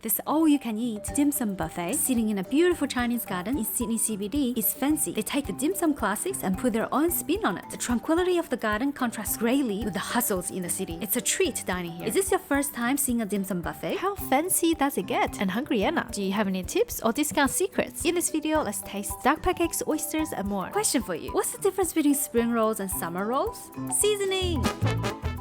This all-you-can-eat dim sum buffet, sitting in a beautiful Chinese garden in Sydney CBD, is fancy. They take the dim sum classics and put their own spin on it. The tranquility of the garden contrasts greatly with the hustles in the city. It's a treat dining here. Is this your first time seeing a dim sum buffet? How fancy does it get? And HungryAnna, do you have any tips or discount secrets? In this video, let's taste duck pancakes, oysters, and more. Question for you. What's the difference between spring rolls and summer rolls? Seasoning!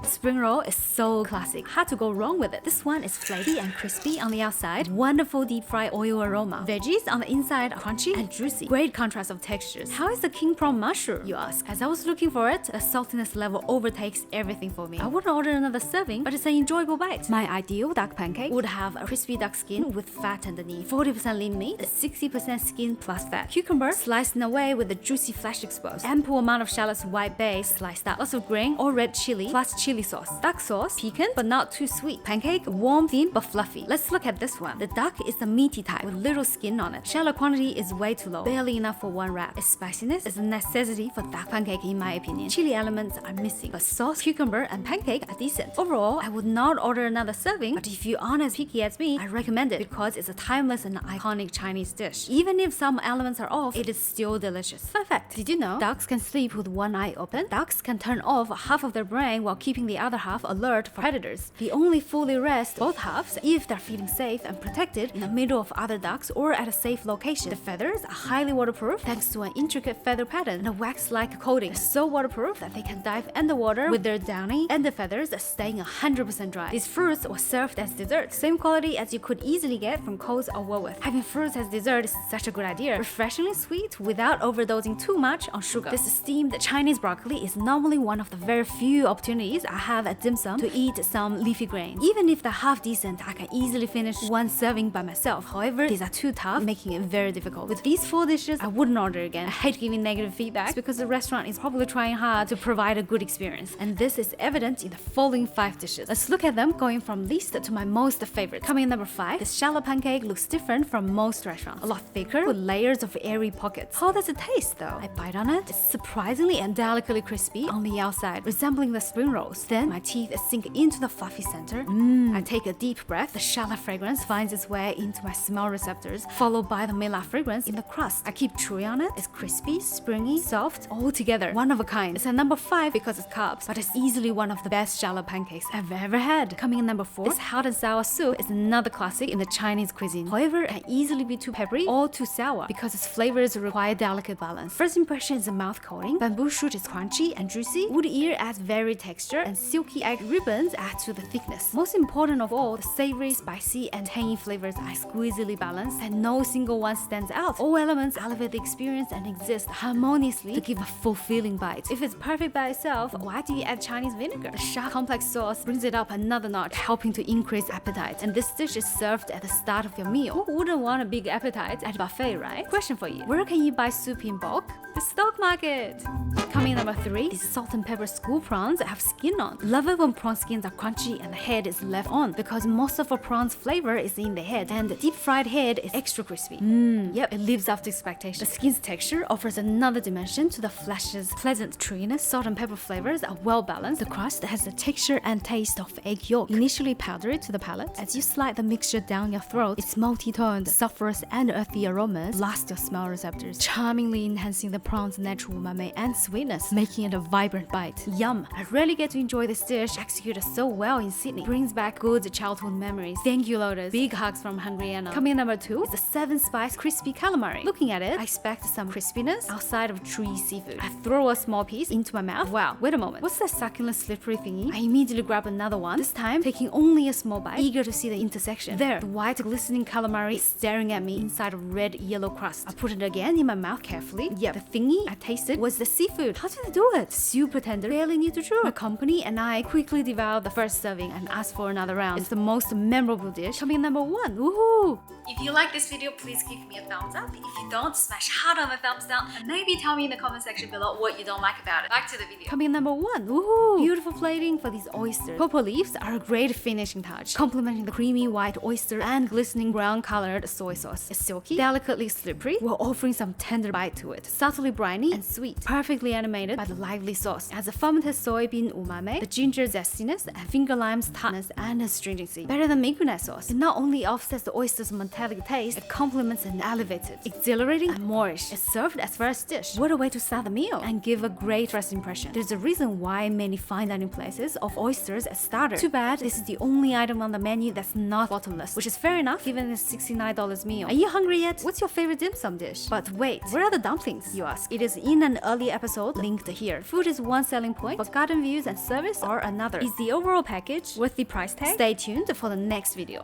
Spring roll is so classic. Hard to go wrong with it. This one is flaky and crispy on the outside, wonderful deep fried oil aroma. Veggies on the inside are crunchy and juicy. Great contrast of textures. How is the king prawn mushroom, you ask? As I was looking for it, the saltiness level overtakes everything for me. I wouldn't order another serving, but it's an enjoyable bite. My ideal duck pancake would have a crispy duck skin with fat underneath, 40% lean meat, 60% skin plus fat. Cucumber sliced in a way with the juicy flesh exposed. Ample amount of shallots white base sliced up. Lots of green or red chili plus chili sauce. Duck sauce, piquant but not too sweet. Pancake, warm, thin but fluffy. Let's look at this one. The duck is the meaty type with little skin on it. Shallot quantity is way too low, barely enough for one wrap. Its spiciness is a necessity for duck pancake in my opinion. Chili elements are missing, but sauce, cucumber, and pancake are decent. Overall, I would not order another serving, but if you aren't as picky as me, I recommend it because it's a timeless and iconic Chinese dish. Even if some elements are off, it is still delicious. Fun fact, did you know ducks can sleep with one eye open? Ducks can turn off half of their brain while keeping the other half alert for predators. They only fully rest both halves if they're feeling safe and protected in the middle of other ducks or at a safe location. The feathers are highly waterproof thanks to an intricate feather pattern and a wax-like coating. They're so waterproof that they can dive underwater with their downy and the feathers staying 100% dry. These fruits were served as dessert, same quality as you could easily get from Coles or Woolworth. Having fruits as dessert is such a good idea. Refreshingly sweet without overdosing too much on sugar. This steamed Chinese broccoli is normally one of the very few opportunities I have at dim sum to eat some leafy grains. Even if they're half decent, I can easily finish one serving by myself. However, these are too tough, making it very difficult. With these 4 dishes, I wouldn't order again. I hate giving negative feedback because the restaurant is probably trying hard to provide a good experience. And this is evident in the following 5 dishes. Let's look at them going from least to my most favorite. Coming in number 5, this shallot pancake looks different from most restaurants. A lot thicker with layers of airy pockets. How does it taste though? I bite on it. It's surprisingly and delicately crispy on the outside, resembling the spring rolls. Then my teeth sink into the fluffy center. I take a deep breath. The shallot fragrance finds its way into my smell receptors, followed by the mela fragrance in the crust. I keep chewing on it. It's crispy, springy, soft, all together. One of a kind. It's at number 5 because it's carbs, but it's easily one of the best shallot pancakes I've ever had. Coming in number 4, this hot and sour soup is another classic in the Chinese cuisine. However, it can easily be too peppery or too sour because its flavors require delicate balance. First impression is the mouth coating. Bamboo shoot is crunchy and juicy. Wood ear adds varied texture, and silky egg ribbons add to the thickness. Most important of all, the savory, spicy, and tangy flavors are exquisitely balanced, and no single one stands out. All elements elevate the experience and exist harmoniously to give a fulfilling bite. If it's perfect by itself, why do you add Chinese vinegar? The sharp complex sauce brings it up another notch, helping to increase appetite. And this dish is served at the start of your meal. Who wouldn't want a big appetite at a buffet, right? Question for you. Where can you buy soup in bulk? The stock market. Coming in number 3, these salt and pepper school prawns have skin on. Love it when prawn skins are crunchy and the head is left on because most of a prawn's flavor is in the head, and the deep fried head is extra crispy. Yep, it lives up to expectation. The skin's texture offers another dimension to the flesh's pleasant chewiness. Salt and pepper flavors are well balanced. The crust has the texture and taste of egg yolk, initially powdery to the palate. As you slide the mixture down your throat, its multi-toned, sulfurous, and earthy aromas blast your smell receptors, charmingly enhancing the prawn's natural umami and sweetness, making it a vibrant bite. Yum! I rarely get to enjoy this dish executed so well in Sydney. Brings back good childhood memories. Thank you, Lotus. Big hugs from HungryAnna. Coming in number 2 is the 7-spice crispy calamari. Looking at it, I expect some crispiness outside of chewy seafood. I throw a small piece into my mouth. Wow, wait a moment. What's that succulent slippery thingy? I immediately grab another one, this time taking only a small bite, eager to see the intersection. There, the white glistening calamari is staring at me inside a red-yellow crust. I put it again in my mouth carefully. Yep, the thingy I tasted was the seafood. How did I do it? Super tender, barely need to chew. My company and I quickly devoured the first serving and asked for another round. It's the most memorable dish. Coming in number 1. Woohoo! If you like this video, please give me a thumbs up. If you don't, smash hard on the thumbs down and maybe tell me in the comment section below what you don't like about it. Back to the video. Coming in number 1. Woohoo! Beautiful plating for these oysters. Purple leaves are a great finishing touch, complementing the creamy white oyster and glistening brown colored soy sauce. It's silky, delicately slippery, while offering some tender bite to it. Subtly briny and sweet, perfectly animated by the lively sauce. As a fermented soybean umami nutmeg, the ginger zestiness, and finger lime's tartness and astringency. Better than mayonnaise sauce. It not only offsets the oyster's metallic taste, it complements and elevates it. Exhilarating and moreish. It's served as first dish. What a way to start the meal and give a great first impression. There's a reason why many fine dining places offer oysters as starter. Too bad this is the only item on the menu that's not bottomless, which is fair enough given this $69 meal. Are you hungry yet? What's your favorite dim sum dish? But wait, where are the dumplings, you ask? It is in an earlier episode linked here. Food is one selling point, but garden views and service are another. Is the overall package worth the price tag? Stay tuned for the next video.